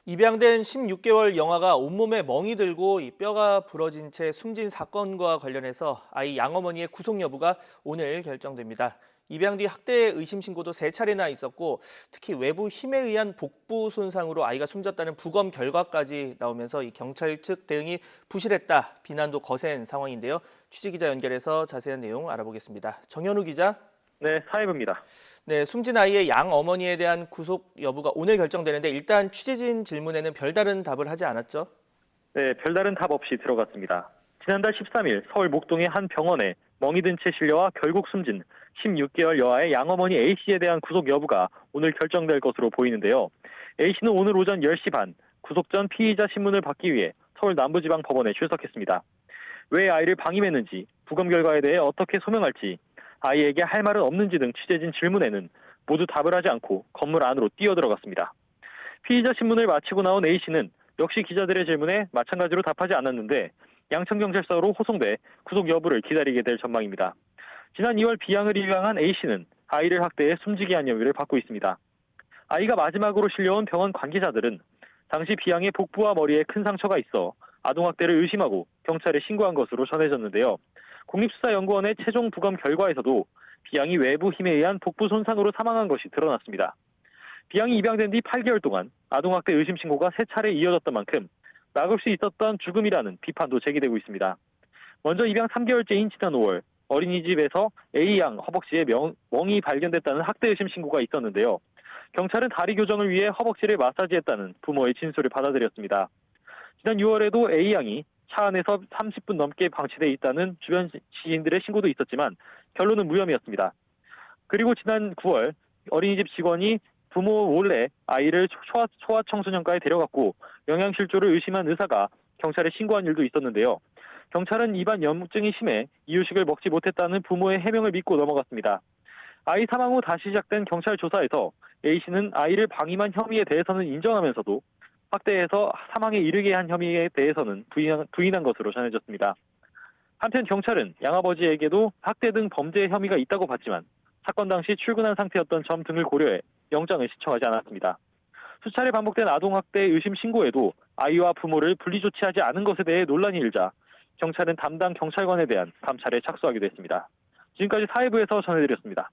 입양된 16개월 영아가 온몸에 멍이 들고 이 뼈가 부러진 채 숨진 사건과 관련해서 아이 양어머니의 구속 여부가 오늘 결정됩니다. 입양 뒤 학대 의심 신고도 3차례나 있었고 특히 외부 힘에 의한 복부 손상으로 아이가 숨졌다는 부검 결과까지 나오면서 이 경찰 측 대응이 부실했다 비난도 거센 상황인데요. 취재 기자 연결해서 자세한 내용 알아보겠습니다. 정현우 기자. 네, 사회부입니다. 네, 숨진 아이의 양 어머니에 대한 구속 여부가 오늘 결정되는데 일단 취재진 질문에는 별다른 답을 하지 않았죠? 네, 별다른 답 없이 들어갔습니다. 지난달 13일 서울 목동의 한 병원에 멍이 든 채 실려와 결국 숨진 16개월 여아의 양어머니 A씨에 대한 구속 여부가 오늘 결정될 것으로 보이는데요. A씨는 오늘 오전 10시 반 구속 전 피의자 신문을 받기 위해 서울 남부지방법원에 출석했습니다. 왜 아이를 방임했는지, 부검 결과에 대해 어떻게 소명할지, 아이에게 할 말은 없는지 등 취재진 질문에는 모두 답을 하지 않고 건물 안으로 뛰어들어갔습니다. 피의자 신문을 마치고 나온 A씨는 역시 기자들의 질문에 마찬가지로 답하지 않았는데 양천경찰서로 호송돼 구속 여부를 기다리게 될 전망입니다. 지난 2월 비양을 입양한 A씨는 아이를 학대해 숨지게 한 혐의를 받고 있습니다. 아이가 마지막으로 실려온 병원 관계자들은 당시 비양의 복부와 머리에 큰 상처가 있어 아동학대를 의심하고 경찰에 신고한 것으로 전해졌는데요. 국립수사연구원의 최종 부검 결과에서도 비양이 외부 힘에 의한 복부 손상으로 사망한 것이 드러났습니다. 비양이 입양된 뒤 8개월 동안 아동학대 의심 신고가 3차례 이어졌던 만큼 막을 수 있었던 죽음이라는 비판도 제기되고 있습니다. 먼저 입양 3개월째인 지난 5월 어린이집에서 A양 허벅지에 멍이 발견됐다는 학대 의심 신고가 있었는데요. 경찰은 다리 교정을 위해 허벅지를 마사지했다는 부모의 진술을 받아들였습니다. 지난 6월에도 A양이 차 안에서 30분 넘게 방치돼 있다는 주변 지인들의 신고도 있었지만 결론은 무혐의였습니다. 그리고 지난 9월 어린이집 직원이 부모 몰래 아이를 소아청소년과에 데려갔고 영양실조를 의심한 의사가 경찰에 신고한 일도 있었는데요. 경찰은 입안 염증이 심해 이유식을 먹지 못했다는 부모의 해명을 믿고 넘어갔습니다. 아이 사망 후 다시 시작된 경찰 조사에서 A씨는 아이를 방임한 혐의에 대해서는 인정하면서도 학대해서 사망에 이르게 한 혐의에 대해서는 부인한 것으로 전해졌습니다. 한편 경찰은 양아버지에게도 학대 등 범죄 혐의가 있다고 봤지만 사건 당시 출근한 상태였던 점 등을 고려해 영장을 신청하지 않았습니다. 수차례 반복된 아동학대 의심 신고에도 아이와 부모를 분리 조치하지 않은 것에 대해 논란이 일자 경찰은 담당 경찰관에 대한 감찰에 착수하기도 했습니다. 지금까지 사회부에서 전해드렸습니다.